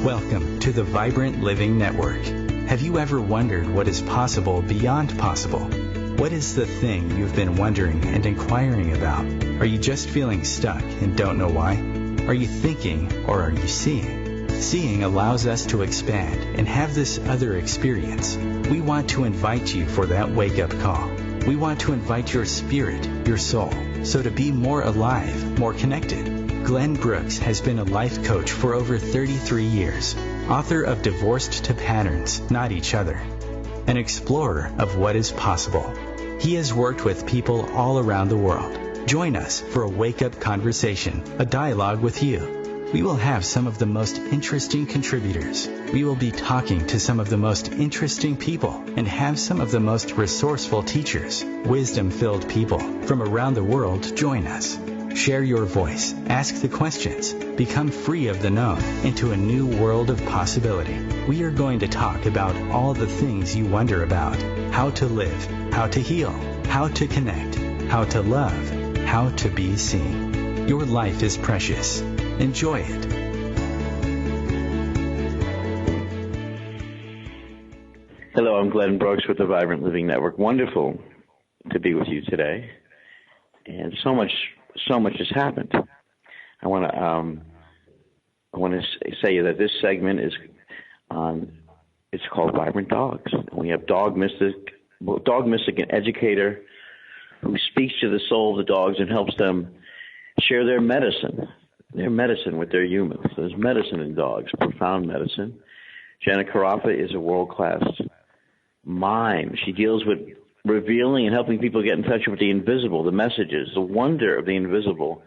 Welcome to the Vibrant Living Network. Have you ever wondered what is possible beyond possible? What is the thing you've been wondering and inquiring about? Are you just feeling stuck and don't know why? Are you thinking or are you seeing? Seeing allows us to expand and have this other experience. We want to invite you for that wake-up call. We want to invite your spirit, your soul, so to be more alive, more connected. Glenn Brooks has been a life coach for over 33 years, author of Divorced to Patterns, Not Each Other, an explorer of what is possible. He has worked with people all around the world. Join us for a wake-up conversation, a dialogue with you. We will have some of the most interesting contributors. We will be talking to some of the most interesting people and have some of the most resourceful teachers, wisdom-filled people from around the world join us. Share your voice, ask the questions, become free of the known into a new world of possibility. We are going to talk about all the things you wonder about: how to live, how to heal, how to connect, how to love, how to be seen. Your life is precious. Enjoy it. Hello, I'm Glenn Brooks with the Vibrant Living Network. Wonderful to be with you today. And so much has happened. I want to say that this segment is it's called Vibrant Dogs. We have dog mystic and educator who speaks to the soul of the dogs and helps them share their medicine with their humans. There's medicine in dogs, profound medicine. Janet Carafa is a world-class mime. She deals with revealing and helping people get in touch with the invisible, the messages, the wonder of the invisible,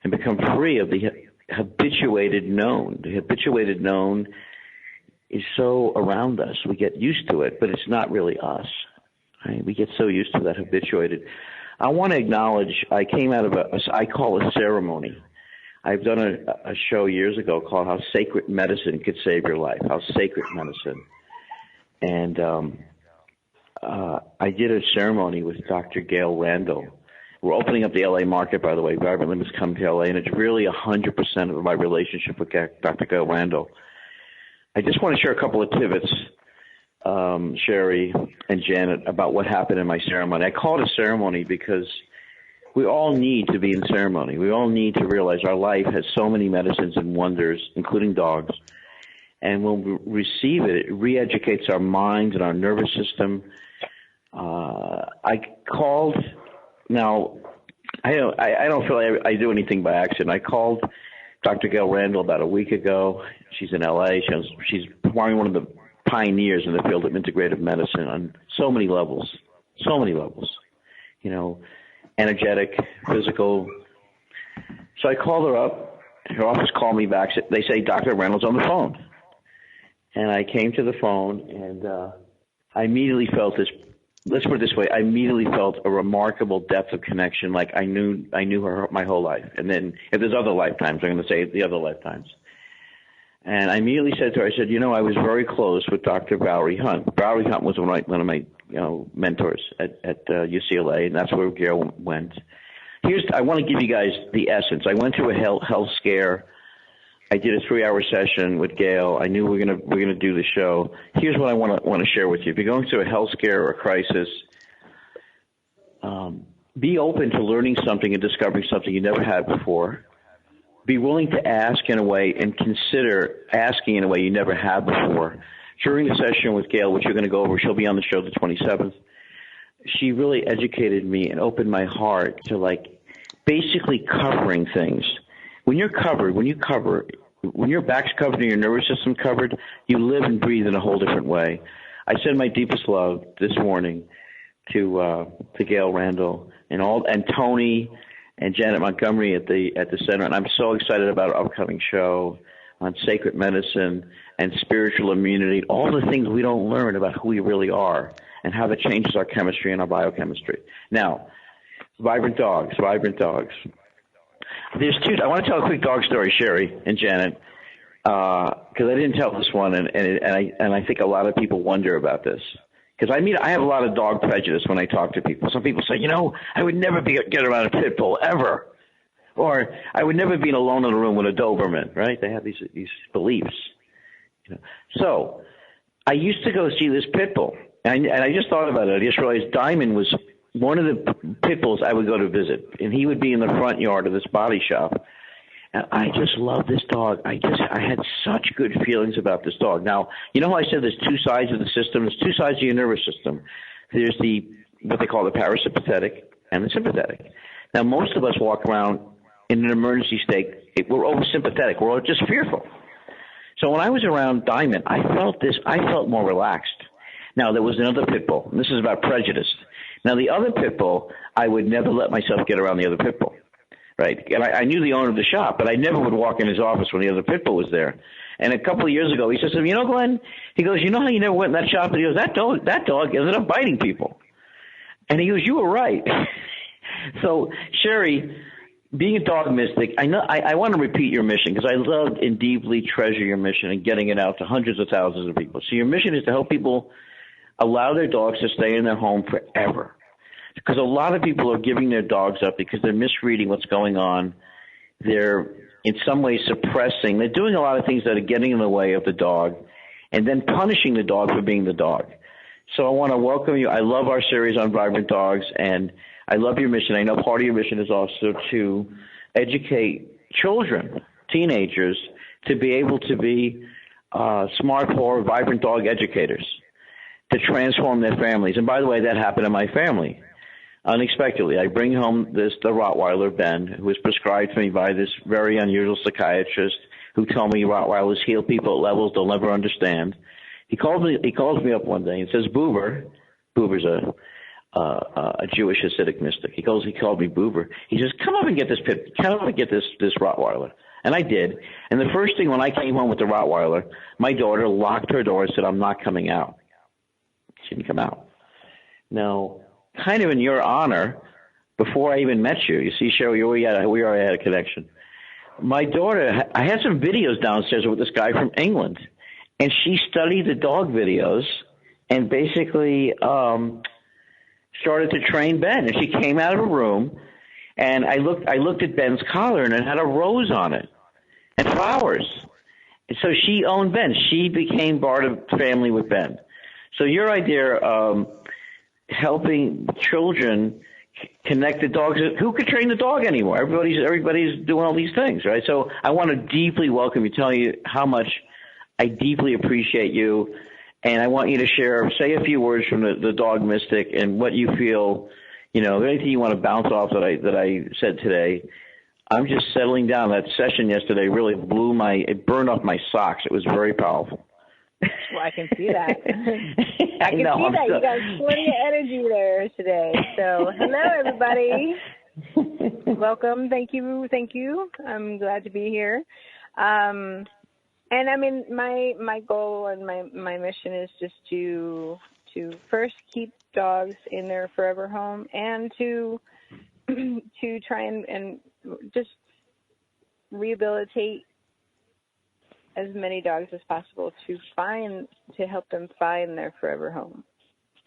and become free of the habituated known. The habituated known is so around us. We get used to it, but it's not really us. Right? We get so used to that habituated. I want to acknowledge, I came out of I call a ceremony. I've done a show years ago called How Sacred Medicine Could Save Your Life, How Sacred Medicine. And I did a ceremony with Dr. Gail Randall. We're opening up the L.A. market, by the way. Vibrant Living's come to L.A., and it's really 100% of my relationship with Dr. Gail Randall. I just want to share a couple of tidbits, Cherie and Janet, about what happened in my ceremony. I call it a ceremony because we all need to be in ceremony. We all need to realize our life has so many medicines and wonders, including dogs. And when we receive it, it re-educates our minds and our nervous system. I called. Now, I don't feel like I do anything by accident. I called Dr. Gail Randall about a week ago. She's in L.A. She's probably one of the pioneers in the field of integrative medicine on so many levels. You know, energetic, physical. So I called her up. Her office called me back. They say Dr. Randall's on the phone. And I came to the phone, and I immediately felt this. Let's put it this way: I immediately felt a remarkable depth of connection, like I knew her my whole life. And then, if there's other lifetimes, I'm going to say the other lifetimes. And I immediately said to her, I said, I was very close with Dr. Valerie Hunt. Valerie Hunt was one of my mentors at UCLA, and that's where Gail went. I want to give you guys the essence. I went to a health scare. I did a 3-hour session with Gail. I knew we're gonna do the show. Here's what I want to share with you. If you're going through a health scare or a crisis, be open to learning something and discovering something you never had before. Be willing to ask in a way and consider asking in a way you never have before. During the session with Gail, which you're going to go over, she'll be on the show the 27th. She really educated me and opened my heart to basically covering things. When your back's covered and your nervous system covered, you live and breathe in a whole different way. I send my deepest love this morning to Gail Randall and Tony and Janet Montgomery at the center, and I'm so excited about our upcoming show on sacred medicine and spiritual immunity, all the things we don't learn about who we really are and how that changes our chemistry and our biochemistry. Now, Vibrant Dogs. I want to tell a quick dog story, Cherie and Janet, because I didn't tell this one, and I think a lot of people wonder about this. Because I have a lot of dog prejudice when I talk to people. Some people say, I would never get around a pit bull ever, or I would never be alone in a room with a Doberman. Right? They have these beliefs, So I used to go see this pit bull, and I just thought about it. I just realized Diamond was one of the pit bulls I would go to visit, and he would be in the front yard of this body shop. And I just love this dog. I had such good feelings about this dog. Now, you know how I said there's two sides of the system? There's two sides of your nervous system. There's what they call the parasympathetic and the sympathetic. Now, most of us walk around in an emergency state. We're oversympathetic. We're all just fearful. So when I was around Diamond, I felt more relaxed. Now, there was another pit bull. And this is about prejudice. Now, the other pit bull, I would never let myself get around the other pit bull. Right. And I knew the owner of the shop, but I never would walk in his office when the other pit bull was there. And a couple of years ago, he says, Glenn, he goes, you know how you never went in that shop? And he goes, that dog ended up biting people. And he goes, you were right. So, Cherie, being a dog mystic, I want to repeat your mission because I love and deeply treasure your mission and getting it out to hundreds of thousands of people. So your mission is to help people allow their dogs to stay in their home forever. Because a lot of people are giving their dogs up because they're misreading what's going on. They're in some ways suppressing. They're doing a lot of things that are getting in the way of the dog and then punishing the dog for being the dog. So I want to welcome you. I love our series on vibrant dogs, and I love your mission. I know part of your mission is also to educate children, teenagers, to be able to be smart paw, vibrant dog educators, to transform their families. And by the way, that happened in my family. Unexpectedly, I bring home the Rottweiler, Ben, who was prescribed to me by this very unusual psychiatrist who told me Rottweilers heal people at levels they'll never understand. He calls me up one day and says, Boober's a Jewish Hasidic mystic. He called me Boober. He says, come up and get this Rottweiler. And I did. And the first thing when I came home with the Rottweiler, my daughter locked her door and said, I'm not coming out. She didn't come out. Now, kind of in your honor, before I even met you see, Cherie, we already had a connection. My daughter, I had some videos downstairs with this guy from England, and she studied the dog videos and basically started to train Ben. And she came out of a room, and I looked at Ben's collar, and it had a rose on it and flowers. And so she owned Ben. She became part of the family with Ben. So your idea helping children connect the dogs. Who could train the dog anymore? Everybody's doing all these things, right? So I want to deeply welcome you, tell you how much I deeply appreciate you, and I want you to say a few words from the dog mystic and what you feel, anything you want to bounce off that I said today. I'm just settling down. That session yesterday really it burned off my socks. It was very powerful. Well, I can see that. I can see that. You got plenty of energy there today. So, hello, everybody. Welcome. Thank you. I'm glad to be here. And I mean, my goal and my mission is just to first keep dogs in their forever home, and to try and just rehabilitate as many dogs as possible to help them find their forever home.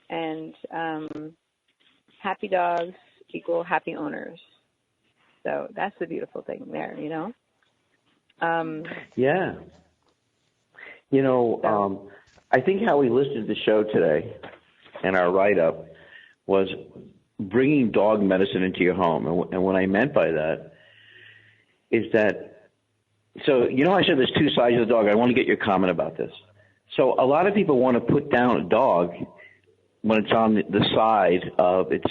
And happy dogs equal happy owners. So that's the beautiful thing there, Yeah. I think how we listed the show today and our write-up was bringing dog medicine into your home. And what I meant by that is that, so I said there's two sides of the dog. I want to get your comment about this. So a lot of people want to put down a dog when it's on the side of it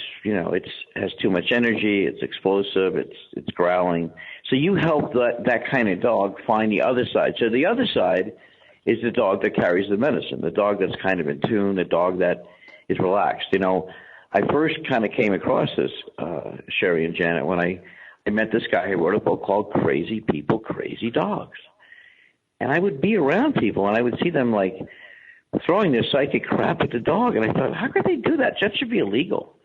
has too much energy, it's explosive, it's growling. So you help that kind of dog find the other side. So the other side is the dog that carries the medicine, the dog that's kind of in tune, the dog that is relaxed. I first kind of came across this, Cherie and Janet, when I met this guy who wrote a book called Crazy People, Crazy Dogs. And I would be around people, and I would see them, like, throwing their psychic crap at the dog. And I thought, how could they do that? That should be illegal.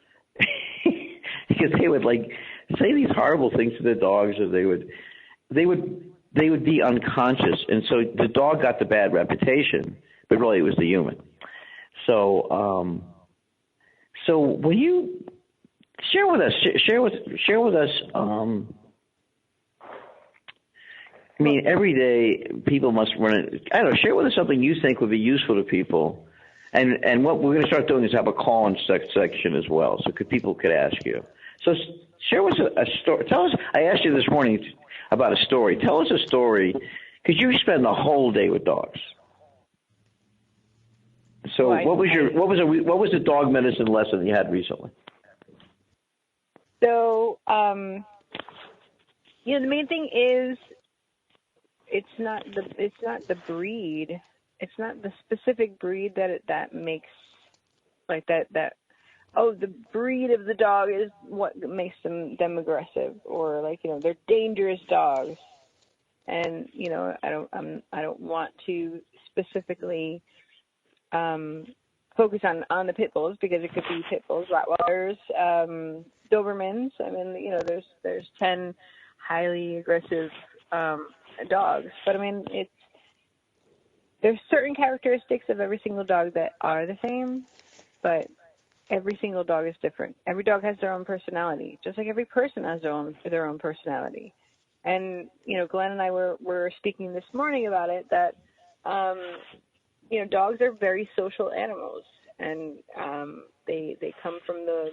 Because they would, like, say these horrible things to the dogs, or they would be unconscious. And so the dog got the bad reputation, but really it was the human. So will you share with us I mean, every day people must run it. I don't know, share with us something you think would be useful to people. And what we're going to start doing is have a call-in section as well, so people could ask you. So share with us a story. Tell us, I asked you this morning about a story. Tell us a story, because you spend the whole day with dogs. So what was the dog medicine lesson you had recently? So, the main thing is it's not the breed. It's not the specific breed that makes like that. Oh, the breed of the dog is what makes them aggressive, or they're dangerous dogs. And I don't want to specifically focus on the pit bulls, because it could be pit bulls, Rottweilers, Dobermans. I mean, there's 10 highly aggressive dogs, but I mean, there's certain characteristics of every single dog that are the same, but every single dog is different. Every dog has their own personality, just like every person has their own personality. And Glenn and I were speaking this morning about it, that dogs are very social animals, and they come from the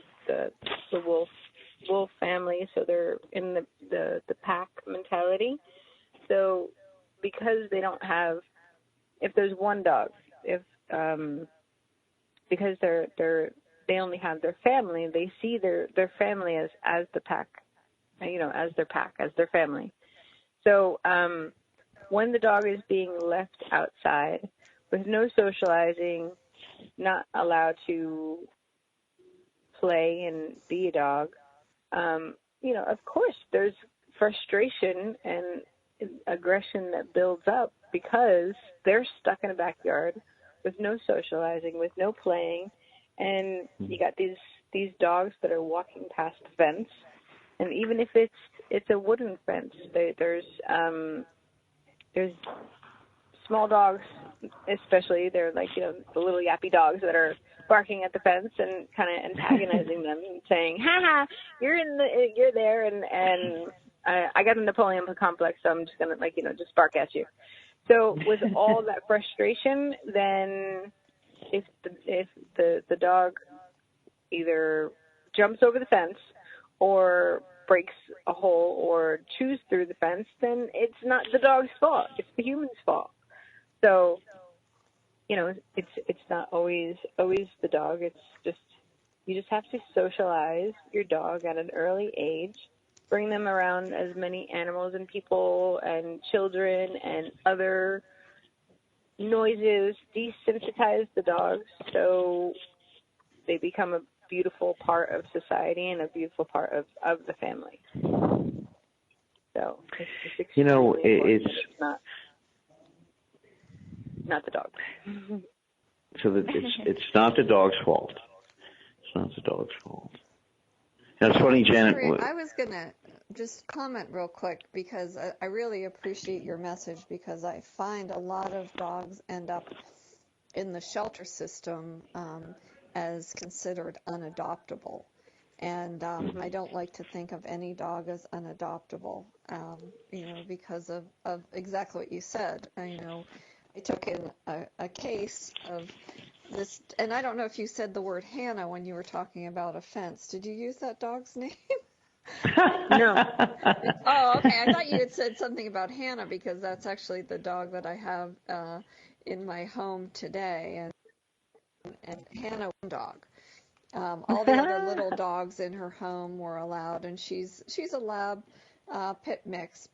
wolf family, so they're in the pack mentality. So because they don't have, if there's one dog, because they only have their family, they see their family as the pack, as their pack, as their family. So when the dog is being left outside with no socializing, not allowed to play and be a dog, of course there's frustration and aggression that builds up, because they're stuck in a backyard with no socializing, with no playing, and you got these dogs that are walking past the fence, and even if it's a wooden fence, there's small dogs, especially, they're like the little yappy dogs that are barking at the fence and kind of antagonizing them and saying, "Ha ha, you're there," and I got a Napoleon complex, so I'm just gonna just bark at you. So with all that frustration, then if the dog either jumps over the fence or breaks a hole or chews through the fence, then it's not the dog's fault, it's the human's fault. So it's not always the dog. It's just, you just have to socialize your dog at an early age, bring them around as many animals and people and children and other noises, desensitize the dogs so they become a beautiful part of society and a beautiful part of the family. So it's it's not the dog. So that it's not the dog's fault. It's not the dog's fault. Now, it's funny, Janet. I was going to just comment real quick, because I really appreciate your message, because I find a lot of dogs end up in the shelter system as considered unadoptable. And I don't like to think of any dog as unadoptable, because of exactly what you said. I took in a case of this, and I don't know if you said the word Hannah when you were talking about a fence. Did you use that dog's name? No. Oh, okay. I thought you had said something about Hannah, because that's actually the dog that I have in my home today, and Hannah, one dog. All the other little dogs in her home were allowed, and she's a lab pit mix,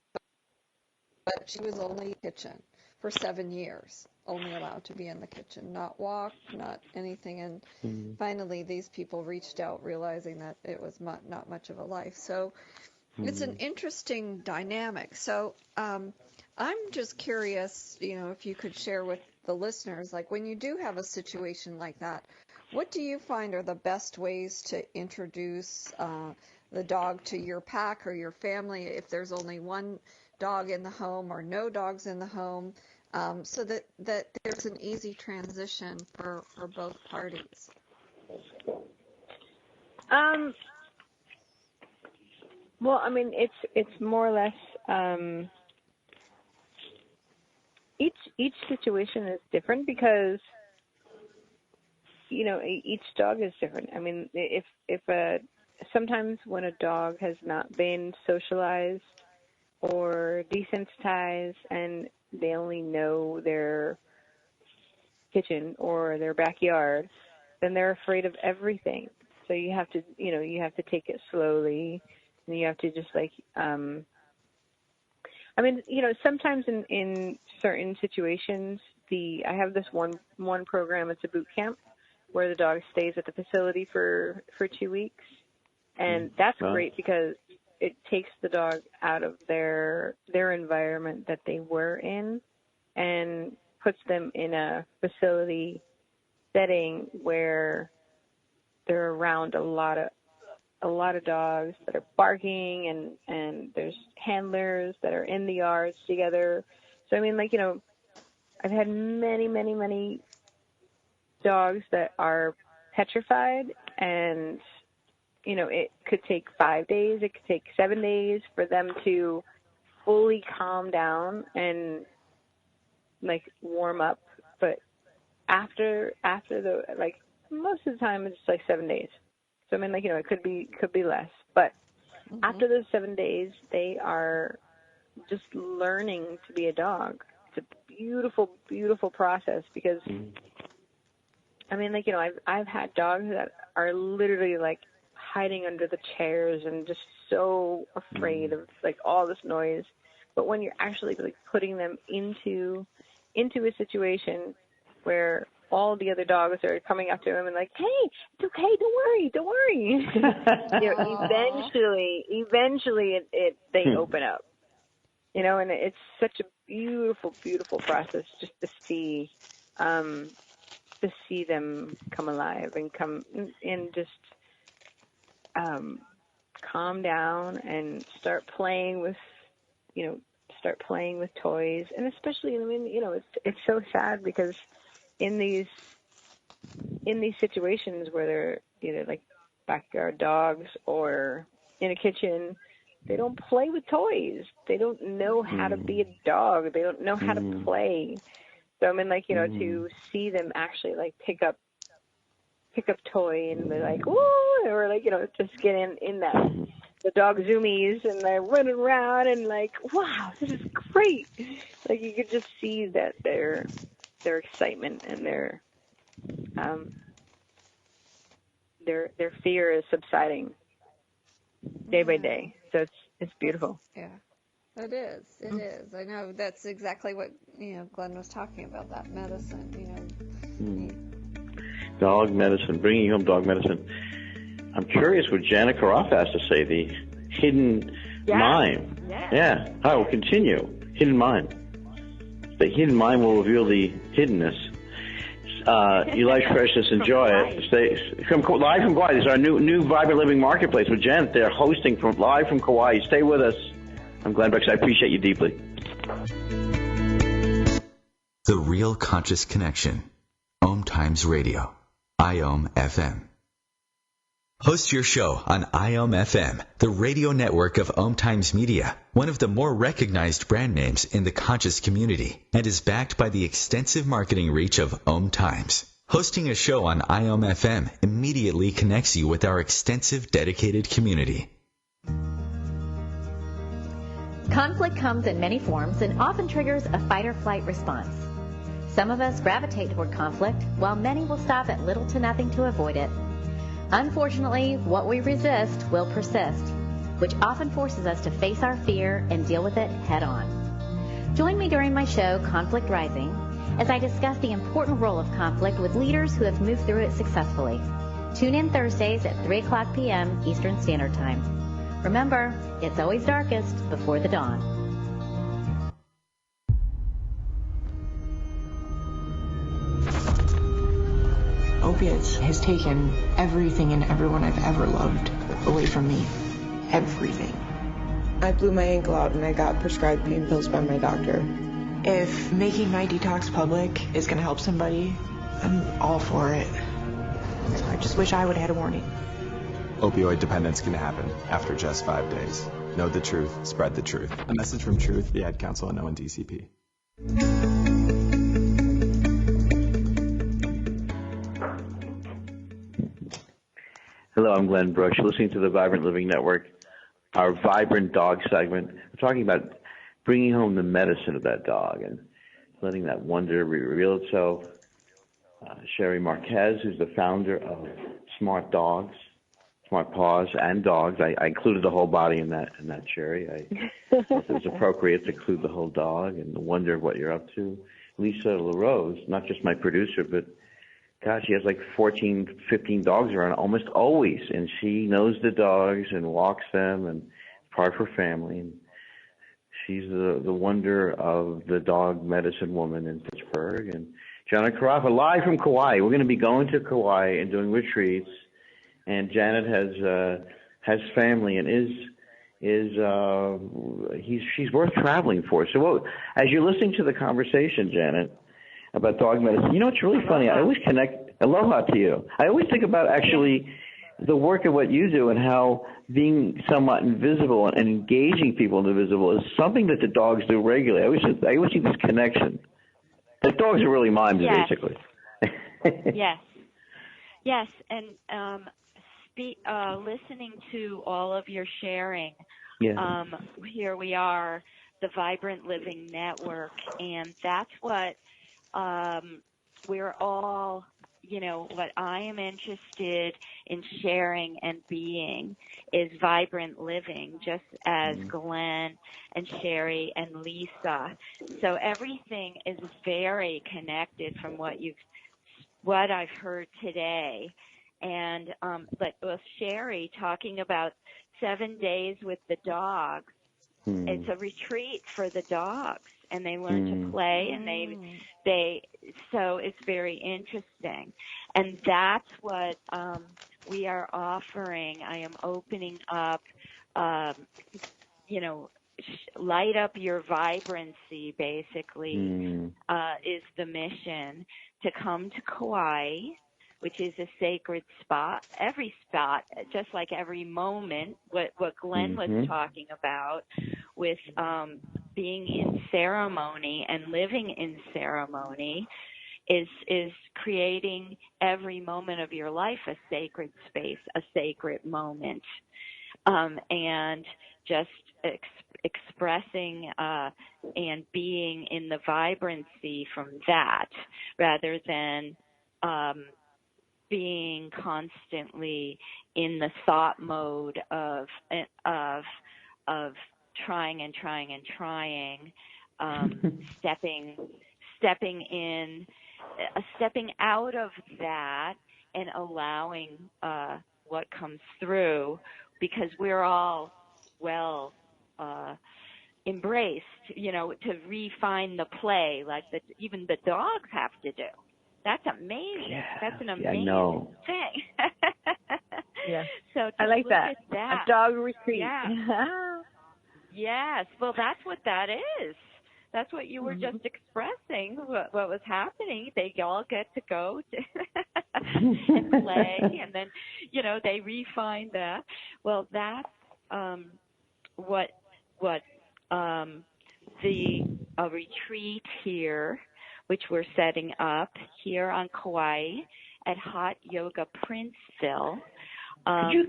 but she was only in the kitchen for 7 years, only allowed to be in the kitchen, not walk, not anything. And finally, these people reached out, realizing that it was not much of a life. So it's an interesting dynamic. So I'm just curious, if you could share with the listeners, like when you do have a situation like that, what do you find are the best ways to introduce the dog to your pack or your family, if there's only one dog in the home or no dogs in the home, so that there's an easy transition for both parties? Well, I mean, it's more or less each situation is different because, each dog is different. I mean, sometimes when a dog has not been socialized or desensitized and they only know their kitchen or their backyard, then they're afraid of everything. So you have to, take it slowly, and you have to just sometimes in certain situations, I have this one program. It's a boot camp where the dog stays at the facility for 2 weeks, and that's great because it takes the dog out of their environment that they were in and puts them in a facility setting where they're around a lot of dogs that are barking, and there's handlers that are in the yards together. So I mean, I've had many, many, many dogs that are petrified, and it could take 5 days, it could take 7 days for them to fully calm down and warm up. But after the most of the time it's 7 days. So I mean, it could be less, but after those 7 days, they are just learning to be a dog. It's a beautiful, beautiful process because I mean, I've had dogs that are literally hiding under the chairs and just so afraid of all this noise. But when you're actually putting them into a situation where all the other dogs are coming up to him and hey, it's okay, don't worry. Eventually they open up. And it's such a beautiful, beautiful process just to see them come alive and come and just calm down and start playing with toys. And especially, I mean, it's so sad because in these situations where they're either backyard dogs or in a kitchen, they don't play with toys. They don't know how to be a dog. They don't know how to play. So I mean, to see them actually pick up toy and be ooh, or just get in the dog zoomies and they're running around and wow, this is great. You could just see that their excitement and their fear is subsiding day by day. So it's beautiful. Yeah. It is. It is. I know that's exactly what Glenn was talking about. That medicine. Dog medicine, bringing home dog medicine. I'm curious what Janet Karoff has to say. The hidden mime. Yeah. I will continue. Hidden mime. The hidden mime will reveal the hiddenness. Your life's precious. Enjoy it. Stay live from Kauai. This is our new Vibrant Living Marketplace with Janet. They're hosting live from Kauai. Stay with us. I'm Glenn Bex. I appreciate you deeply. The Real Conscious Connection. OMTimes Radio. IOM FM. Host your show on IOM FM, the radio network of OMTimes Media, one of the more recognized brand names in the conscious community, and is backed by the extensive marketing reach of OMTimes. Hosting a show on IOM FM immediately connects you with our extensive dedicated community. Conflict comes in many forms and often triggers a fight-or-flight response. Some of us gravitate toward conflict, while many will stop at little to nothing to avoid it. Unfortunately, what we resist will persist, which often forces us to face our fear and deal with it head-on. Join me during my show, Conflict Rising, as I discuss the important role of conflict with leaders who have moved through it successfully. Tune in Thursdays at 3 o'clock p.m. Eastern Standard Time. Remember, it's always darkest before the dawn. Opiates has taken everything and everyone I've ever loved away from me. Everything. I blew my ankle out and I got prescribed pain pills by my doctor. If making my detox public is going to help somebody, I'm all for it. So I just wish I would have had a warning. Opioid dependence can happen after just 5 days. Know the truth, spread the truth. A message from Truth, the Ad Council, and ONDCP. Hello, I'm Glenn Brooks. You're listening to the Vibrant Living Network, our Vibrant Dog segment. We're talking about bringing home the medicine of that dog and letting that wonder reveal itself. Cherie Marquez, who's the founder of Smart Paws and Dogs. I included the whole body in that Cherie. It was appropriate to include the whole dog and the wonder of what you're up to. Lisa LaRose, not just my producer, but gosh, she has like 14, 15 dogs around almost always, and she knows the dogs and walks them and part of her family. And she's the wonder of the dog medicine woman in Pittsburgh. And Janet Carafa, live from Kauai. We're going to be going to Kauai and doing retreats. And Janet has family and she's worth traveling for. So as you're listening to the conversation, Janet, about dog medicine, you know what's really funny? I always aloha to you. I always think about actually the work of what you do and how being somewhat invisible and engaging people in the visible is something that the dogs do regularly. I always see this connection. The dogs are really mimes, basically. Yes, and listening to all of your sharing, here we are, the Vibrant Living Network, and that's what we're all, what I am interested in sharing and being is vibrant living, just as Glenn and Cherie and Lisa. So everything is very connected from what I've heard today. And but with Cherie talking about 7 days with the dogs, it's a retreat for the dogs, and they learn to play, and so it's very interesting. And that's what we are offering. I am opening up, light up your vibrancy, basically, is the mission, to come to Kauai, which is a sacred spot. Every spot, just like every moment, what Glenn was talking about with being in ceremony and living in ceremony, is creating every moment of your life a sacred space, a sacred moment, and just expressing and being in the vibrancy from that, rather than being constantly in the thought mode of trying and trying and trying, stepping out of that and allowing what comes through, because we're all embraced, to refine the play, like even the dogs have to do. That's amazing. Yeah, that's an amazing thing. So I like that. A dog retreat. Yeah. Yes. Well, that's what that is. That's what you were just expressing, what was happening. They all get to go and play, and then, they refine that. Well, that's what the retreat here, which we're setting up here on Kauai at Hot Yoga Princeville.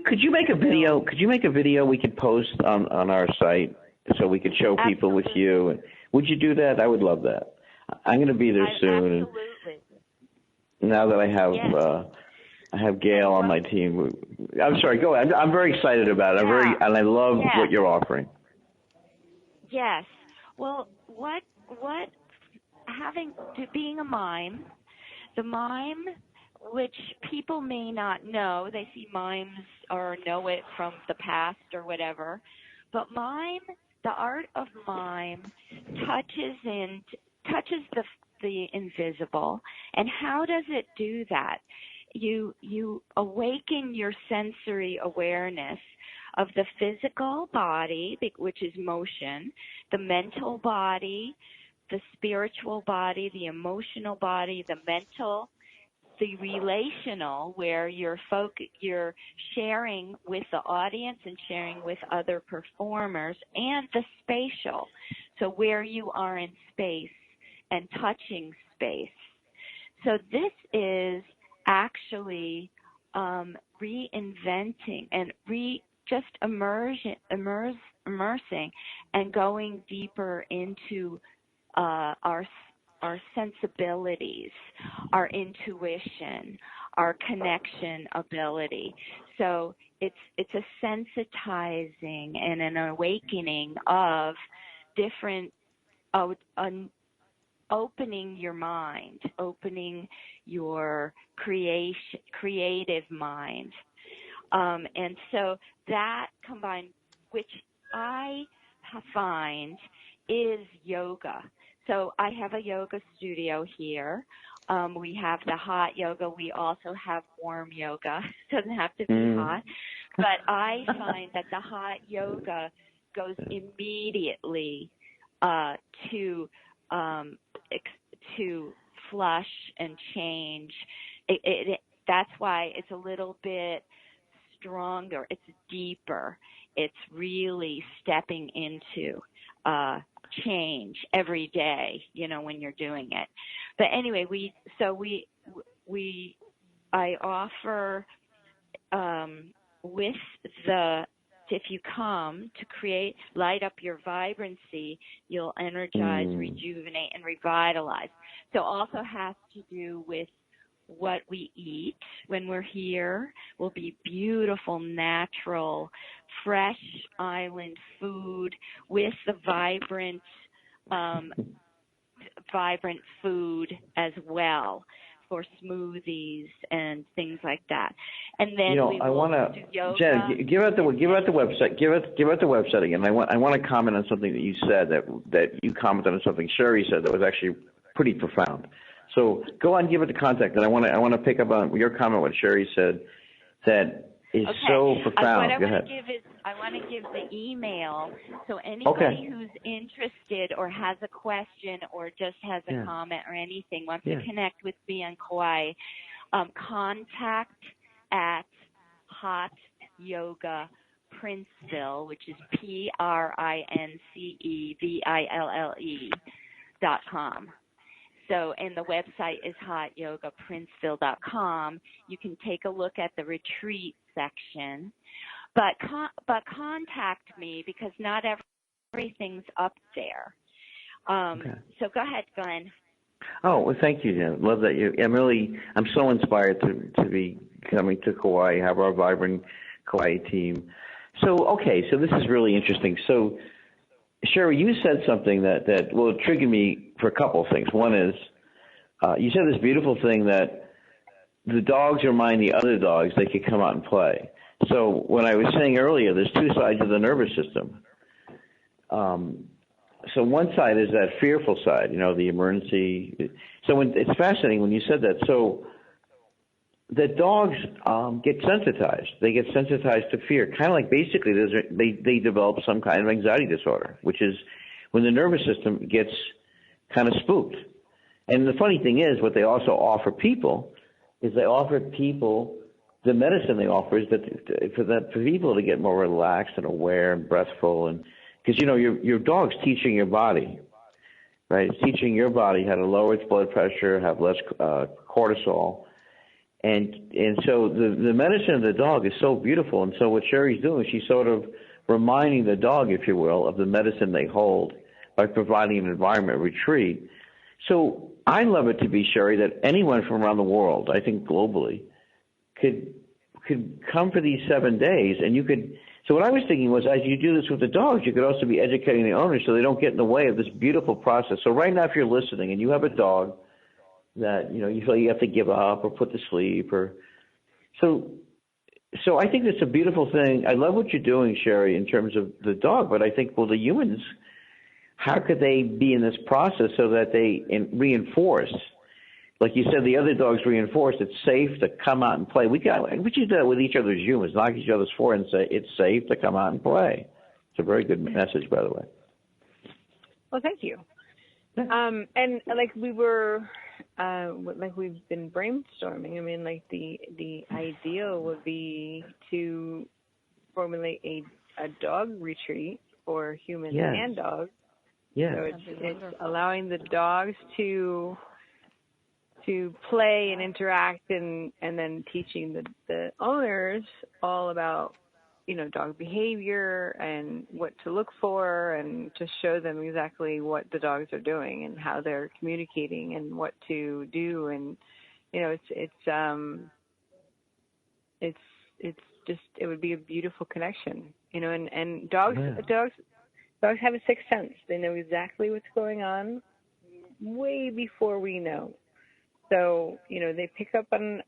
Could you make a video? Could you make a video we could post on our site so we could show people with you? Would you do that? I would love that. I'm going to be there soon. Absolutely. And now that I have Gail on my team. I'm sorry. Go ahead. I'm very excited about it. And I love what you're offering. Yes. Well, being a mime, the mime, which people may not know, they see mimes or know it from the past or whatever, but the art of mime touches the invisible. And how does it do that? You awaken your sensory awareness of the physical body, which is motion, the mental body, the spiritual body, the emotional body, the mental, the relational, where you're sharing with the audience and sharing with other performers, and the spatial, so where you are in space and touching space. So this is actually reinventing and just immersing and going deeper into our sensibilities, our intuition, our connection ability. So it's a sensitizing and an awakening of different, opening your mind, opening your creative mind. And so that combined, which I find is yoga. So I have a yoga studio here. We have the hot yoga. We also have warm yoga. It doesn't have to be hot. But I find that the hot yoga goes immediately to flush and change. That's why it's a little bit stronger. It's deeper. It's really stepping into change every day, when you're doing it. But anyway, I offer if you come to light up your vibrancy, you'll energize, rejuvenate, and revitalize. So also has to do with what we eat when we're here. Will be beautiful, natural, fresh island food with the vibrant food as well, for smoothies and things like that. And then I want to, Jen, give out the website. Give out the website again. I want to comment on something that you said that you commented on something Cherie said that was actually pretty profound. So go on, give it the contact. And I want to pick up on your comment, what Cherie said, that is so profound. Go ahead. I want to give the email, so anybody who's interested or has a question or just has a comment or anything, wants to connect with me on Kauai, contact at Hot Yoga Princeville, which is PRINCEVILLE.com. So, and the website is hotyogaprinceville.com. You can take a look at the retreat section, but contact me because not everything's up there. So go ahead, Glenn. Oh, well, thank you, Jen. Love that I'm so inspired to be coming to Kauai, have our vibrant Kauai team. So this is really interesting. So, Cherie, you said something that will trigger me for a couple of things. One is, you said this beautiful thing that the dogs remind the other dogs they could come out and play. So when I was saying earlier, there's two sides of the nervous system. So one side is that fearful side, the emergency. So it's fascinating when you said that. So the dogs get sensitized. They get sensitized to fear, kind of like basically they develop some kind of anxiety disorder, which is when the nervous system gets kind of spooked. And the funny thing is, what they also offer people is the medicine they offer is for people to get more relaxed and aware and breathful, and because your dog's teaching your body, right? It's teaching your body how to lower its blood pressure, have less cortisol. And so the medicine of the dog is so beautiful. And so what Cherie's doing, she's sort of reminding the dog, if you will, of the medicine they hold by providing an environment retreat. So I love it to be, Cherie, that anyone from around the world, I think globally, could come for these 7 days. And you could. So what I was thinking was, as you do this with the dogs, you could also be educating the owners so they don't get in the way of this beautiful process. So right now, if you're listening and you have a dog that you feel you have to give up or put to sleep, so I think it's a beautiful thing. I love what you're doing, Cherie, in terms of the dog, but I think, well, the humans, how could they be in this process so that they reinforce, like you said, the other dogs reinforce it's safe to come out and play. We should do that with each other as humans, knock each other's forehead and say it's safe to come out and play. It's a very good message, by the way. Well, thank you. And like we were, like we've been brainstorming. I mean, like the ideal would be to formulate a dog retreat for humans and dogs. Yeah. So it's allowing the dogs to to play and interact, and then teaching the owners all about, dog behavior and what to look for, and to show them exactly what the dogs are doing and how they're communicating and what to do. And it's just, it would be a beautiful connection, and dogs have a sixth sense. They know exactly what's going on way before we know. So, they pick up on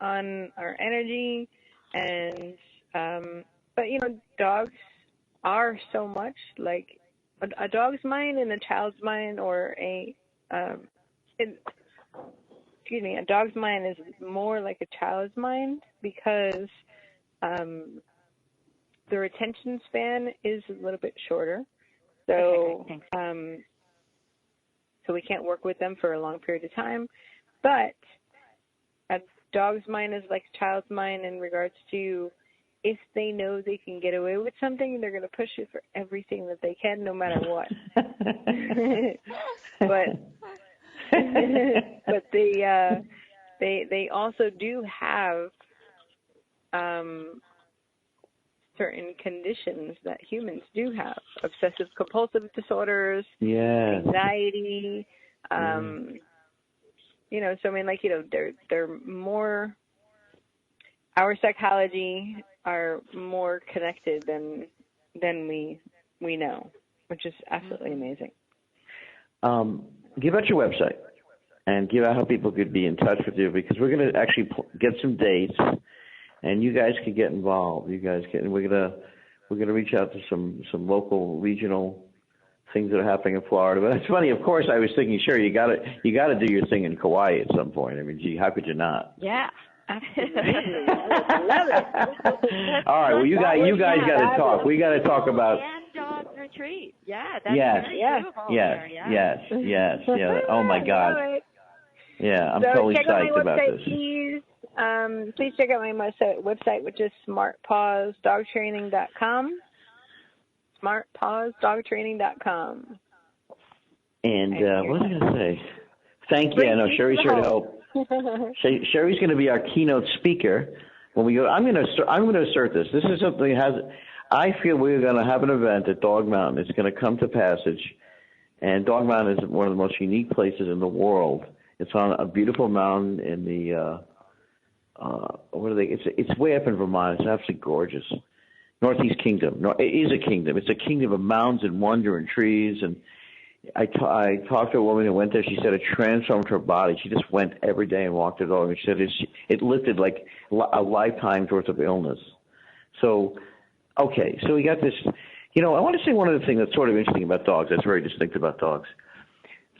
our energy, and but dogs are so much like a dog's mind and a child's mind, or a dog's mind is more like a child's mind, because their attention span is a little bit shorter. So, so we can't work with them for a long period of time. But a dog's mind is like a child's mind in regards to, if they know they can get away with something, they're going to push it for everything that they can, no matter what. but they also do have certain conditions that humans do have: obsessive compulsive disorders, anxiety. So I mean, they're more. Our psychology are more connected than we know, which is absolutely amazing. Give out your website and give out how people could be in touch with you, because we're going to actually get some dates, and you guys can get involved. We're gonna reach out to some local, regional things that are happening in Florida. But it's funny. Of course, I was thinking, sure, you got to do your thing in Kauai at some point. I mean, gee, how could you not? Yeah. Absolutely. Love it. All right. Well, you guys got to talk. We got to talk about dog retreat. Yeah. That's very beautiful. Yes. Oh my God. Yeah, I'm totally psyched about this. Please check out my website, which is smartpawsdogtraining.com. Smartpawsdogtraining.com. And what was I going to say? Thank you. I know Cherie's here to help. Cherie's going to be our keynote speaker when we go. I'm going to assert this. This is something I feel we're going to have an event at Dog Mountain. It's going to come to passage, and Dog Mountain is one of the most unique places in the world. It's on a beautiful mountain in the It's way up in Vermont. It's absolutely gorgeous. Northeast Kingdom. No, it is a kingdom. It's a kingdom of mountains and wonder and trees. And I talked to a woman who went there. She said it transformed her body. She just went every day and walked the dog. And she said it lifted like a lifetime's worth of illness. So, okay, so we got this. I want to say one other thing that's sort of interesting about dogs, that's very distinct about dogs.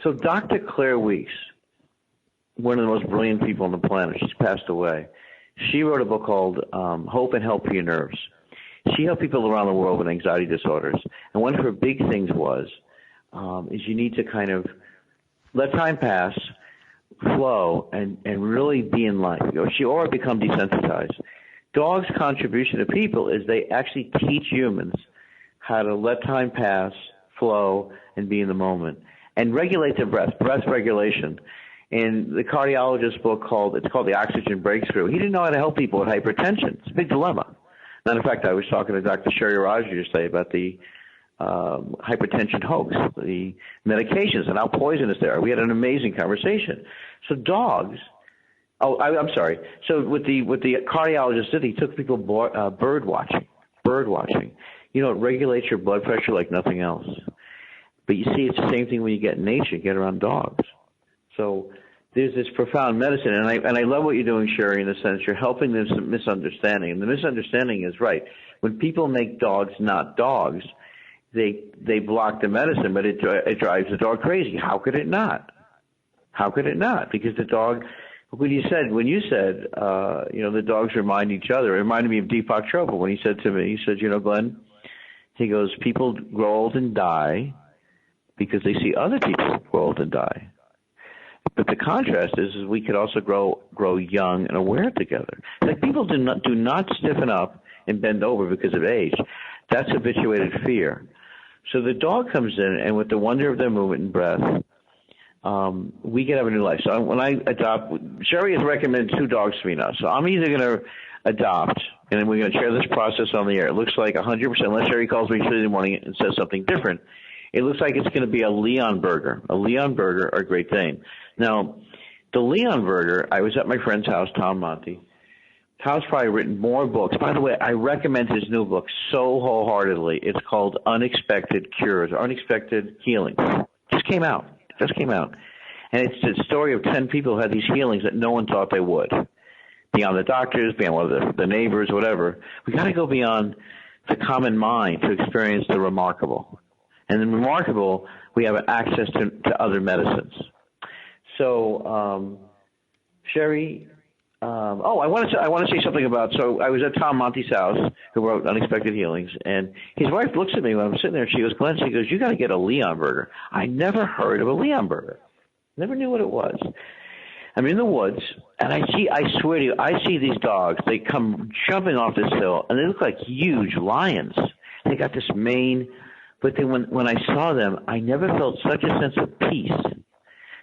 So Dr. Claire Weeks, one of the most brilliant people on the planet, she's passed away. She wrote a book called Hope and Help for Your Nerves. She helped people around the world with anxiety disorders. And one of her big things is you need to kind of let time pass, flow, and really be in life. Or become desensitized. Dogs' contribution to people is they actually teach humans how to let time pass, flow, and be in the moment. And regulate their breath regulation. In the cardiologist's book it's called The Oxygen Breakthrough, he didn't know how to help people with hypertension. It's a big dilemma. Matter of fact, I was talking to Dr. Cherie Marquez yesterday about the hypertension hoax, the medications, and how poisonous they are. We had an amazing conversation. So dogs. I'm sorry. So what the cardiologist did, he took people bird watching. It regulates your blood pressure like nothing else. But you see, it's the same thing when you get in nature, you get around dogs. So there's this profound medicine, and I love what you're doing, Cherie, in the sense you're helping this misunderstanding. And the misunderstanding is right. When people make dogs not dogs, they block the medicine, but it drives the dog crazy. How could it not? Because the dog, when you said the dogs remind each other, it reminded me of Deepak Chopra when he said to me, Glenn, he goes, people grow old and die because they see other people grow old and die. But the contrast is we could also grow young and aware together. Like people do not stiffen up and bend over because of age. That's habituated fear. So the dog comes in, and with the wonder of their movement and breath, we can have a new life. So when I adopt, Cherie has recommended 2 dogs for me now. So I'm either going to adopt, and then we're going to share this process on the air. It looks like 100%, unless Cherie calls me Tuesday morning and says something different, it looks like it's going to be a Leonberger or a Great Dane. Now, the Leonberger, I was at my friend's house, Tom Monty. Tom's probably written more books. By the way, I recommend his new book so wholeheartedly. It's called Unexpected Cures, or Unexpected Healings. Just came out. And it's the story of 10 people who had these healings that no one thought they would. Beyond the doctors, beyond one of the neighbors, whatever. We got to go beyond the common mind to experience the remarkable. And the remarkable, we have access to other medicines. So, Cherie, I want to say something about. So I was at Tom Monty's house, who wrote Unexpected Healings, and his wife looks at me when I'm sitting there. She goes, "Glenn," she goes, "You got to get a Leonberger." I never heard of a Leonberger. Never knew what it was. I'm in the woods, and I swear to you, I see these dogs. They come jumping off this hill, and they look like huge lions. They got this mane, but then when I saw them, I never felt such a sense of peace.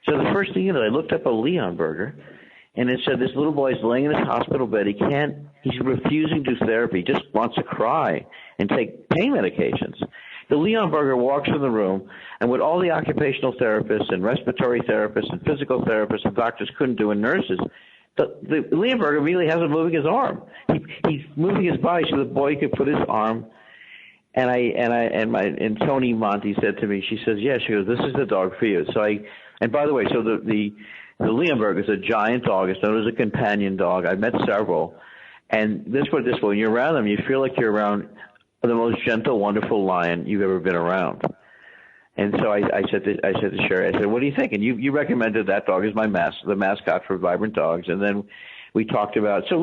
So the first thing you know, I looked up a Leonberger, and it said this little boy's laying in his hospital bed. He's refusing to do therapy. He just wants to cry and take pain medications. The Leonberger walks in the room, and what all the occupational therapists and respiratory therapists and physical therapists and doctors couldn't do, and nurses, the Leonberger really hasn't moving his arm. He's moving his body so the boy could put his arm. And Tony Monty said to me, she says, "Yeah," she goes, "This is the dog for you." So and by the way, so the Leonberger is a giant dog. It's known as a companion dog. I've met several, and when you're around them, you feel like you're around the most gentle, wonderful lion you've ever been around. And so I said to Cherie, I said, "What do you think?" And you recommended that dog as the mascot for Vibrant Dogs. And then we talked about. So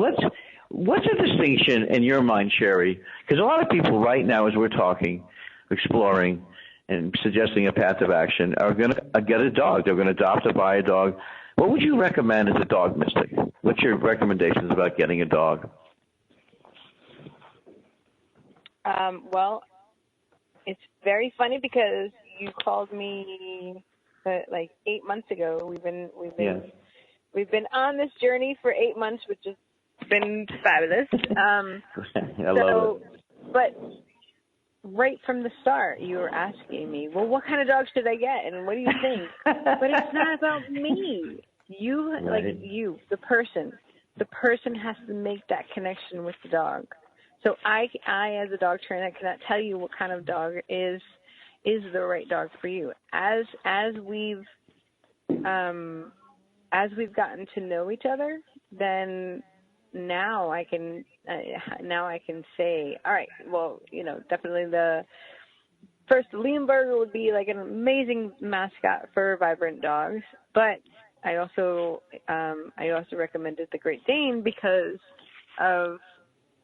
what's the distinction in your mind, Cherie? Because a lot of people right now, as we're talking, exploring, and suggesting a path of action, are going to get a dog. They're going to adopt or buy a dog. What would you recommend as a dog mystic? What's your recommendations about getting a dog? Well, it's very funny because you called me like 8 months ago. We've been on this journey for 8 months, which has been fabulous. I love it. But right from the start, you were asking me, well, what kind of dog should I get, and what do you think? But it's not about me. The person. The person has to make that connection with the dog. So I as a dog trainer, cannot tell you what kind of dog is the right dog for you. As we've gotten to know each other, then now I can say, all right, well, definitely the Leonberger would be like an amazing mascot for Vibrant Dogs, but I also recommended the Great Dane because of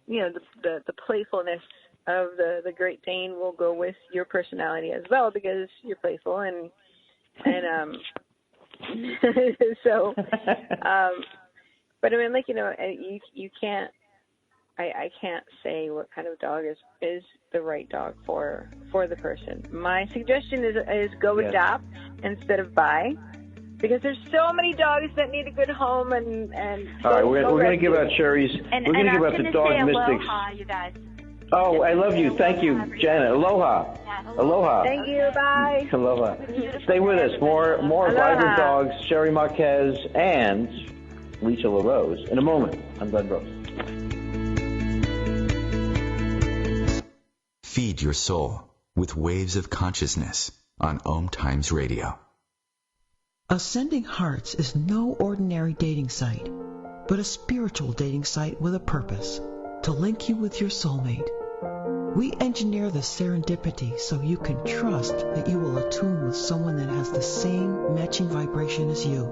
the playfulness of the Great Dane will go with your personality as well because you're playful and so but I mean, you can't. I can't say what kind of dog is the right dog for the person. My suggestion is go adopt instead of buy, because there's so many dogs that need a good home and all right, we're going to give out Cherie's. We're going to give out the dog mystics. Aloha, you guys. Oh, I love you. Thank you, Janet. Aloha. Aloha. Thank you. Bye. Aloha. Stay with us. More Vibrant Dogs, Cherie Marquez, and Lisa LaRose. In a moment, I'm Glenn Brooks. Feed your soul with Waves of Consciousness on OMTimes Radio. Ascending Hearts is no ordinary dating site, but a spiritual dating site with a purpose, to link you with your soulmate. We engineer the serendipity so you can trust that you will attune with someone that has the same matching vibration as you.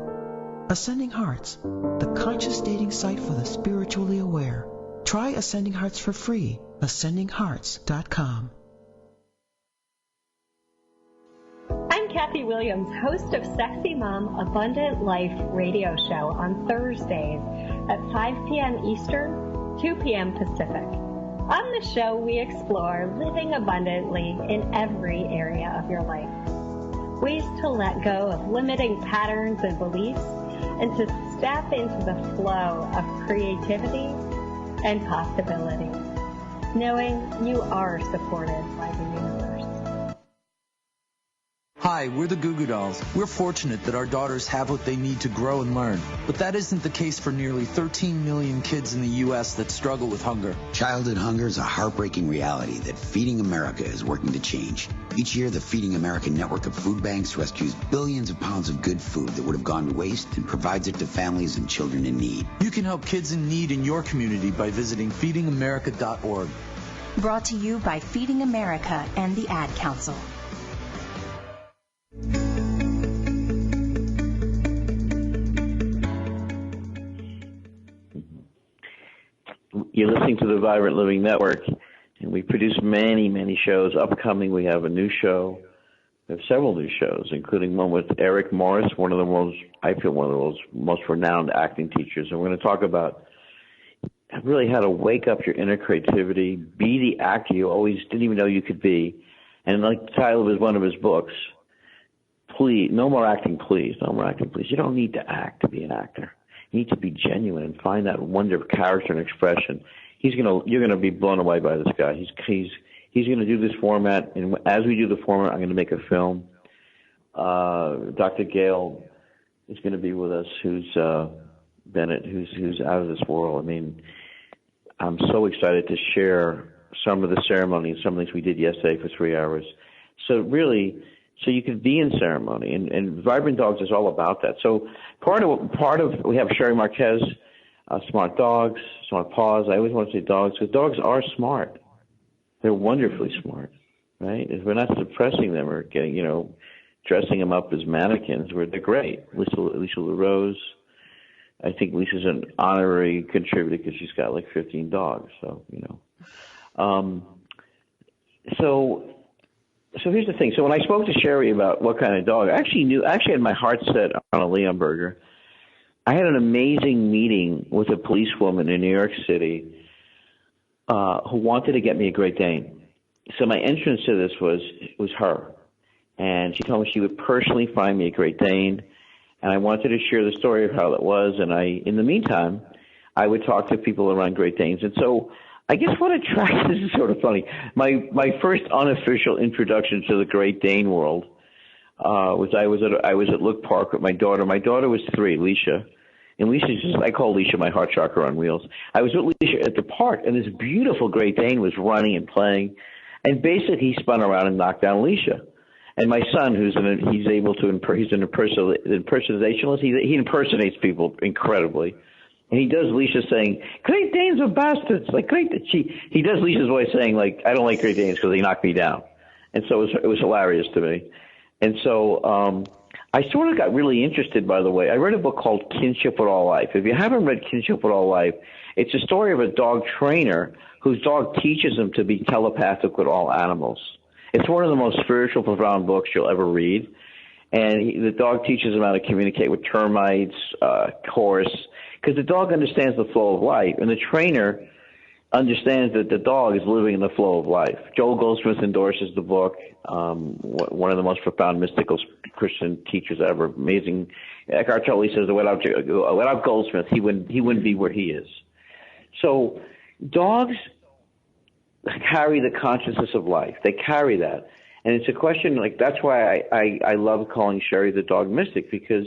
Ascending Hearts, the conscious dating site for the spiritually aware. Try Ascending Hearts for free. AscendingHearts.com. I'm Kathy Williams, host of Sexy Mom Abundant Life radio show on Thursdays at 5 p.m. Eastern, 2 p.m. Pacific. On the show, we explore living abundantly in every area of your life. ways to let go of limiting patterns and beliefs, and to step into the flow of creativity and possibility, knowing you are supported by the universe. Hi, we're the Goo Goo Dolls. We're fortunate that our daughters have what they need to grow and learn. But that isn't the case for nearly 13 million kids in the U.S. that struggle with hunger. Childhood hunger is a heartbreaking reality that Feeding America is working to change. Each year, the Feeding America network of food banks rescues billions of pounds of good food that would have gone to waste and provides it to families and children in need. You can help kids in need in your community by visiting feedingamerica.org. Brought to you by Feeding America and the Ad Council. You're listening to the Vibrant Living Network, and we produce many, many shows. Upcoming, we have a new show. We have several new shows, including one with Eric Morris, one of the most renowned acting teachers. And we're going to talk about really how to wake up your inner creativity, be the actor you always didn't even know you could be. And like the title of one of his books, please, no more acting, please. No more acting, please. You don't need to act to be an actor. You need to be genuine and find that wonder of character and expression. You're gonna be blown away by this guy. He's gonna do this format, and as we do the format, I'm gonna make a film. Dr. Gail is gonna be with us, who's Bennett, who's out of this world. I mean, I'm so excited to share some of the ceremony and some of the things we did yesterday for 3 hours. So you can be in ceremony, and Vibrant Dogs is all about that. So part of we have Cherie Marquez, Smart Dogs, Smart Paws. I always want to say dogs, because dogs are smart. They're wonderfully smart, right? If we're not suppressing them or getting, dressing them up as mannequins, they're great. Lisa LaRose, I think Lisa's an honorary contributor because she's got like 15 dogs. So So here's the thing. So when I spoke to Cherie about what kind of dog, I actually had my heart set on a Leonberger. I had an amazing meeting with a policewoman in New York City who wanted to get me a Great Dane. So my entrance to this was her. And she told me she would personally find me a Great Dane. And I wanted to share the story of how that was. And in the meantime, I would talk to people around Great Danes. And so I guess what attracted, this is sort of funny, my first unofficial introduction to the Great Dane world was I was at Look Park with my daughter. My daughter was 3, Leisha. And I call Leisha my heart chakra on wheels. I was with Leisha at the park, and this beautiful Great Dane was running and playing. And basically he spun around and knocked down Leisha. And my son, he's an impersonationalist. He impersonates people incredibly. And he does Leisha saying, Great Danes are bastards. Like, he does Leisha's voice saying, like, I don't like Great Danes because they knocked me down. And so it was hilarious to me. And so I sort of got really interested, by the way. I read a book called Kinship with All Life. If you haven't read Kinship with All Life, it's a story of a dog trainer whose dog teaches him to be telepathic with all animals. It's one of the most spiritual, profound books you'll ever read. And the dog teaches him how to communicate with termites, horse, because the dog understands the flow of life, and the trainer understands that the dog is living in the flow of life. Joel Goldsmith endorses the book, one of the most profound mystical Christian teachers ever. Amazing. Eckhart Tolle says that without Goldsmith, he wouldn't be where he is. So dogs carry the consciousness of life. They carry that. And it's a question, like, that's why I love calling Cherie the dog mystic, because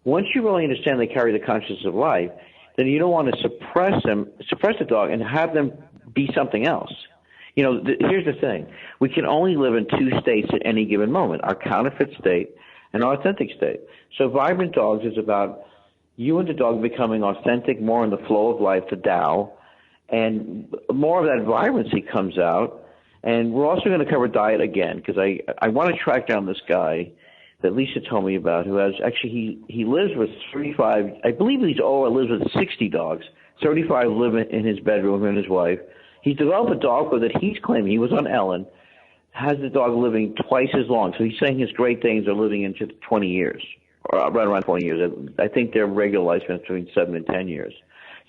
once you really understand they carry the consciousness of life, then you don't want to suppress the dog and have them be something else. Here's the thing. We can only live in 2 states at any given moment, our counterfeit state and our authentic state. So Vibrant Dogs is about you and the dog becoming authentic, more in the flow of life, the Tao, and more of that vibrancy comes out. And we're also going to cover diet again, because I want to track down this guy that Lisa told me about, who has actually, he lives with 35, I believe lives with 60 dogs. 35 live in his bedroom, him and his wife. He's developed a dog that he's claiming, he was on Ellen, has the dog living twice as long. So he's saying his Great Danes are living into 20 years, or right around 20 years. I think their regular lifespan is between 7 and 10 years.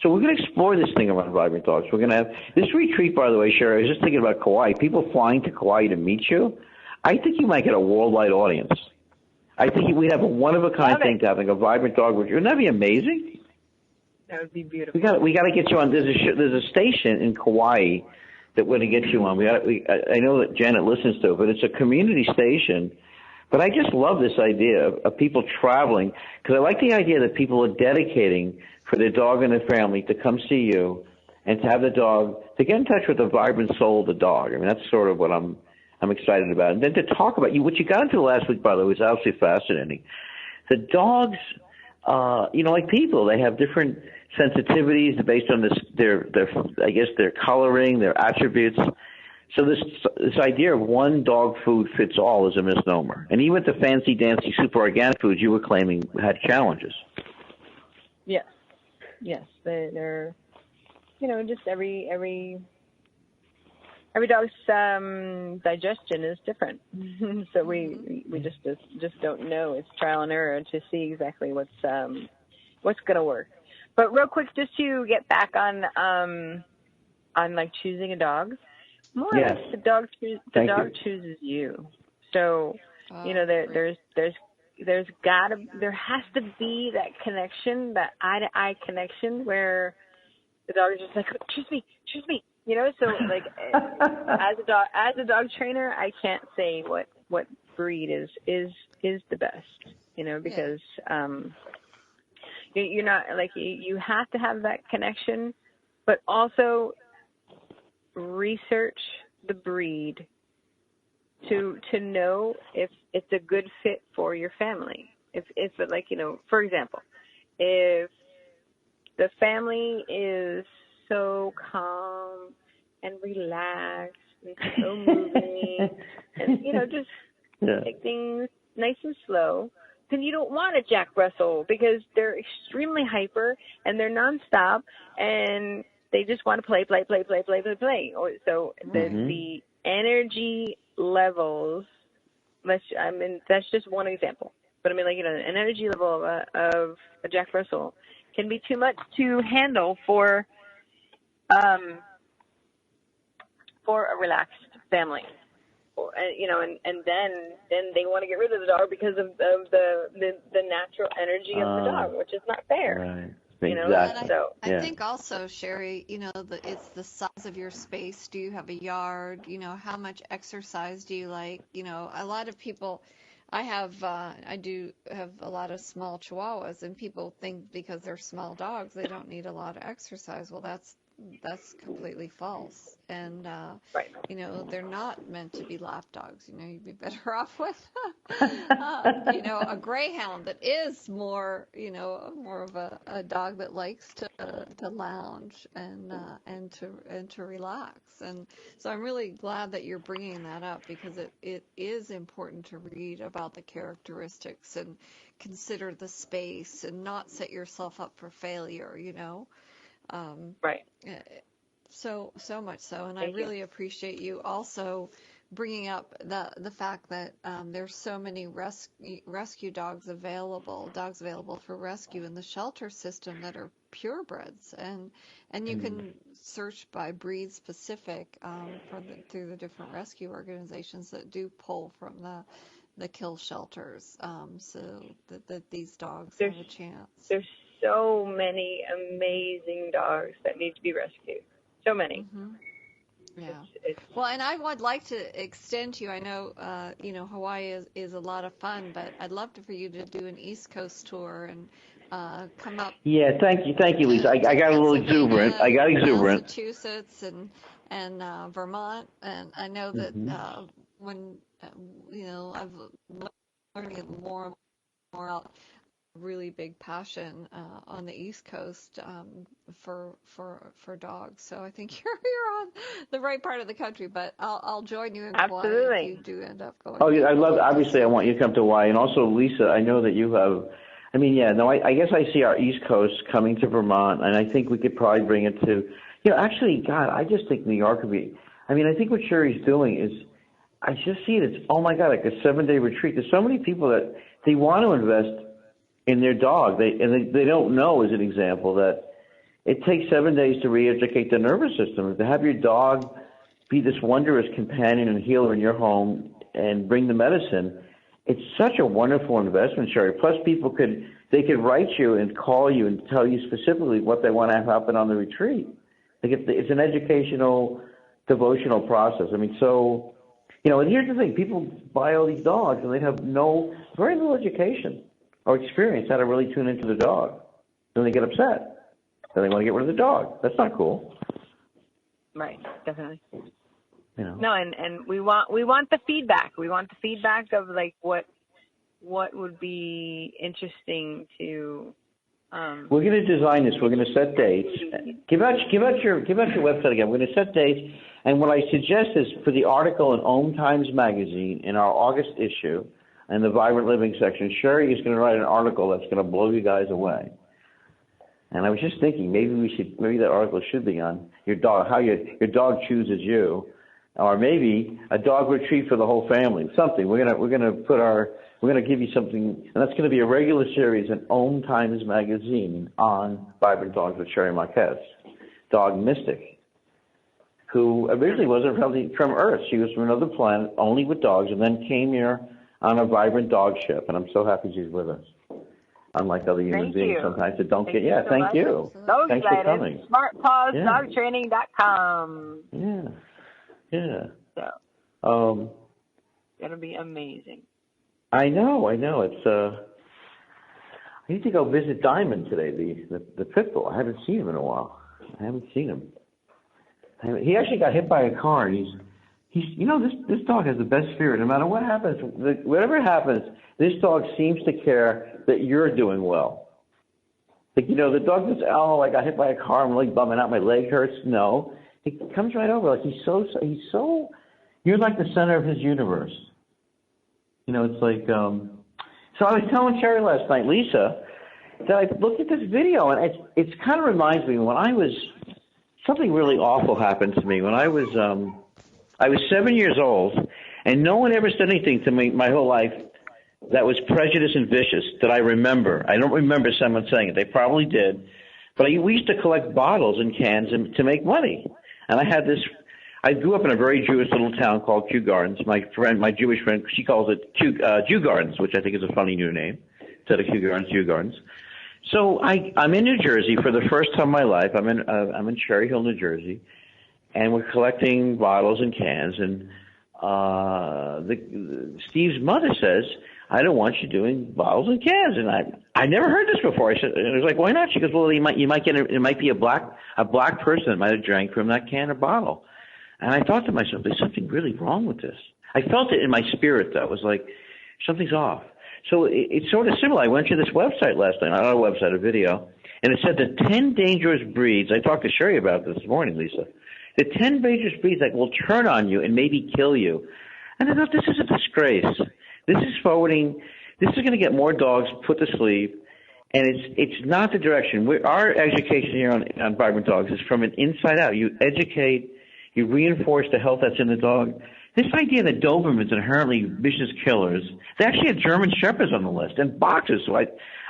So we're going to explore this thing around Vibrant Dogs. We're going to have this retreat, by the way, Cherie. I was just thinking about Kauai. People flying to Kauai to meet you. I think you might get a worldwide audience. I think we'd have a one-of-a-kind thing to having a vibrant dog. Wouldn't that be amazing? That would be beautiful. We got to get you on. There's a station in Kauai that we're going to get you on. I know that Janet listens to it, but it's a community station. But I just love this idea of people traveling, because I like the idea that people are dedicating for their dog and their family to come see you and to have the dog, to get in touch with the vibrant soul of the dog. I mean, that's sort of what I'm excited about. And then to talk about what you got into last week, by the way, was absolutely fascinating. The dogs, like people, they have different sensitivities based on their coloring, their attributes. So this idea of one dog food fits all is a misnomer. And even the fancy dancy super organic foods you were claiming had challenges. Yes, they're just every dog's digestion is different. So we just don't know. It's trial and error to see exactly what's going to work. But real quick, just to get back on like choosing a dog. More or less, the dog chooses you. So there has to be that connection, that eye-to-eye connection, where the dog is just like, choose me. So like as a dog trainer, I can't say what breed is the best, because you're not like, you have to have that connection, but also research the breed to know if it's a good fit for your family. If like, for example, if the family is so calm and relaxed and so moving and, just take things nice and slow, then you don't want a Jack Russell, because they're extremely hyper and they're nonstop and they just want to play. So the energy levels, that's just one example. But I mean, like, an energy level of a Jack Russell can be too much to handle for a relaxed family. And then they want to get rid of the dog because of the natural energy of the dog, which is not fair. Right. Exactly. I think also, Cherie, it's the size of your space. Do you have a yard? How much exercise do you like? A lot of people, I do have a lot of small Chihuahuas, and people think because they're small dogs, they don't need a lot of exercise. Well, that's completely false. And, they're not meant to be lap dogs. You'd be better off with, a greyhound that is more of a dog that likes to lounge and to relax. And so I'm really glad that you're bringing that up, because it is important to read about the characteristics and consider the space and not set yourself up for failure, Right. So much so, and I really appreciate you also bringing up the fact that there's so many rescue dogs available for rescue in the shelter system that are purebreds, and you can search by breed specific through the different rescue organizations that do pull from the kill shelters, so that these dogs have a chance. There's so many amazing dogs that need to be rescued. So many. Mm-hmm. Yeah. Well, and I would like to extend to you. I know, Hawaii is a lot of fun, but I'd love for you to do an East Coast tour and come up. Yeah, thank you, Lisa. I got a little exuberant. Massachusetts and Vermont, and I know that when I've learned more and more out. Really big passion on the East Coast for dogs. So I think you're on the right part of the country. But I'll join you in Hawaii if you do end up going. Oh, yeah, obviously, I want you to come to Hawaii. And also, Lisa, I know that you have. I guess I see our East Coast coming to Vermont, and I think we could probably bring it to. Actually, God, I just think New York would be. I think what Cherie's doing is. I just see it. It's like a 7-day retreat. There's so many people that they want to invest in their dog. They don't know, as an example, that it takes 7 days to re-educate the nervous system. To have your dog be this wondrous companion and healer in your home and bring the medicine, it's such a wonderful investment, Cherie. Plus, they could write you and call you and tell you specifically what they want to have happen on the retreat. Like it's an educational, devotional process. I mean, so, and here's the thing. People buy all these dogs and they have very little education or experience how to really tune into the dog. Then they get upset. Then they want to get rid of the dog. That's not cool. Right, definitely. No, and we want the feedback. We want the feedback of like what would be interesting to. We're going to design this. We're going to set dates. Give out your website again. We're going to set dates. And what I suggest is for the article in OMTimes magazine in our August issue, in the Vibrant Living section, Cherie is going to write an article that's going to blow you guys away. And I was just thinking maybe that article should be on your dog, how your dog chooses you, or maybe a dog retreat for the whole family. Something we're gonna give you something, and that's going to be a regular series in OMTimes magazine on Vibrant Dogs with Cherie Marquez, dog mystic, who originally wasn't from Earth. She was from another planet, only with dogs, and then came here on a Vibrant Dog ship. And I'm so happy she's with us. Unlike other human beings sometimes that don't get. Yeah, thank you. So Thanks for coming. SmartPawsDogTraining.com. Yeah. So, it'll be amazing. I know. It's I need to go visit Diamond today, the pit bull. I haven't seen him in a while. I haven't seen him. He actually got hit by a car, and this dog has the best spirit. No matter what happens, whatever happens, this dog seems to care that you're doing well. Like, the dog that's, I got hit by a car, I'm really bumming out, my leg hurts. No, he comes right over. Like he's so, you're like the center of his universe. It's like, so I was telling Cherie last night, Lisa, that I looked at this video, and it kind of reminds me when something really awful happened to me when I was 7 years old, and no one ever said anything to me my whole life that was prejudiced and vicious that I remember. I don't remember someone saying it. They probably did. But we used to collect bottles and cans to make money. And I grew up in a very Jewish little town called Kew Gardens. My Jewish friend, she calls it Jew Gardens, which I think is a funny new name. Instead of Kew Gardens, Jew Gardens. So I'm in New Jersey for the first time in my life. I'm in Cherry Hill, New Jersey. And we're collecting bottles and cans. And Steve's mother says, I don't want you doing bottles and cans. And I never heard this before. I was like, why not? She goes, well, you might get it might be a black person that might have drank from that can or bottle. And I thought to myself, there's something really wrong with this. I felt it in my spirit, though. It was like, something's off. So it's sort of similar. I went to this website last night, not a website, a video, and it said the 10 dangerous breeds. I talked to Cherie about this morning, Lisa. The 10 dangerous breeds that will turn on you and maybe kill you. And I thought, this is a disgrace. This is forwarding. This is going to get more dogs put to sleep, and it's not the direction. Our education here on Vibrant Dogs is from an inside out. You educate, you reinforce the health that's in the dog. This idea that Dobermans are inherently vicious killers, they actually had German Shepherds on the list and boxers. So I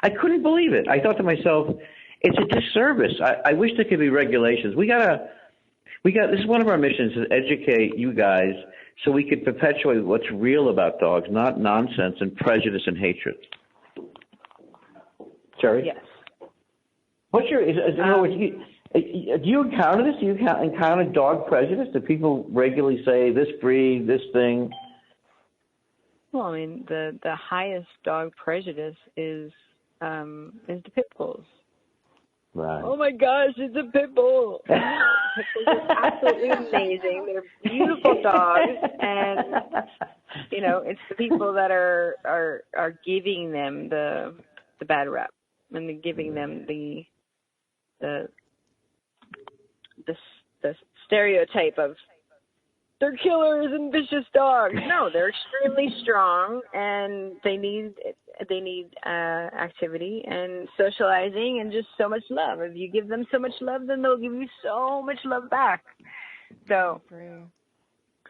couldn't believe it. I thought to myself, it's a disservice. I wish there could be regulations. This is one of our missions, is educate you guys so we could perpetuate what's real about dogs, not nonsense and prejudice and hatred. Cherie? Yes. What's your, do you encounter this? Do you encounter dog prejudice? Do people regularly say this breed, this thing? Well, I mean, the highest dog prejudice is the pit bulls. Right. Oh my gosh, it's a pit bull. Pit bulls are absolutely amazing. They're beautiful dogs, and it's the people that are giving them the bad rep, and they're giving them the stereotype of they're killers and vicious dogs. No, they're extremely strong, and they need activity and socializing and just so much love. If you give them so much love, then they'll give you so much love back. So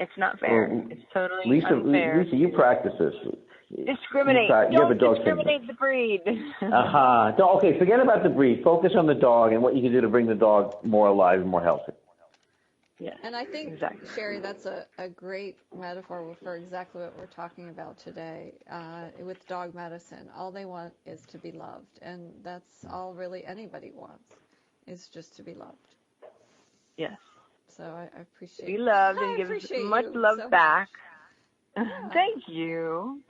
it's not fair. It's totally unfair. Lisa, you practice this. Discriminate. Don't discriminate the breed. Okay, forget about the breed. Focus on the dog and what you can do to bring the dog more alive and more healthy. Yeah. And I think, exactly. Cherie, that's a great metaphor for exactly what we're talking about today with dog medicine. All they want is to be loved, and that's all really anybody wants, is just to be loved. Yes. So I appreciate be loved and give much love so back. Much. Thank you.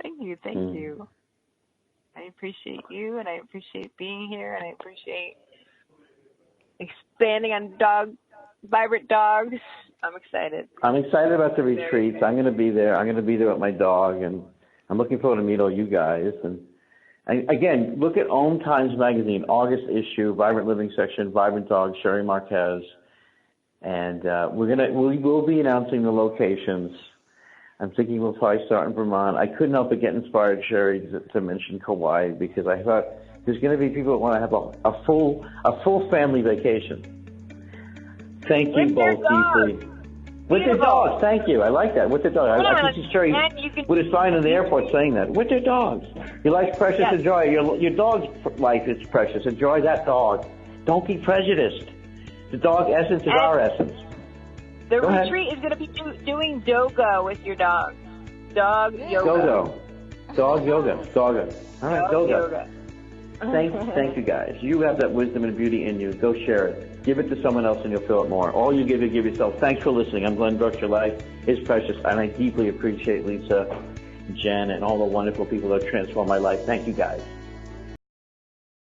I appreciate you, and I appreciate being here, and I appreciate expanding on vibrant dogs. I'm excited. I'm excited about the retreats. I'm going to be there. I'm going to be there with my dog, and I'm looking forward to meet all you guys. And again, look at OMTimes magazine, August issue, Vibrant Living section, Vibrant Dogs, Cherie Marquez. And we will be announcing the locations. I'm thinking we'll probably start in Vermont. I couldn't help but get inspired, Cherie, to mention Kauai, because I thought there's going to be people that want to have a full family vacation. Thank you both deeply. With their dogs, thank you. I like that. With their dogs. I can see Cherie with a sign in the airport saying that. With their dogs. Your life's precious. Yes. Enjoy it. Your dog's life is precious. Enjoy that dog. Don't be prejudiced. The dog essence is our essence. The retreat is going to be doing doga with your dog. Dog yoga. Dog yoga. Doga. All right, doga. Thank you guys. You have that wisdom and beauty in you. Go share it. Give it to someone else and you'll feel it more. All you give yourself. Thanks for listening. I'm Glenn Brooks. Your life is precious. And I deeply appreciate Lisa, Jen, and all the wonderful people that transform my life. Thank you guys.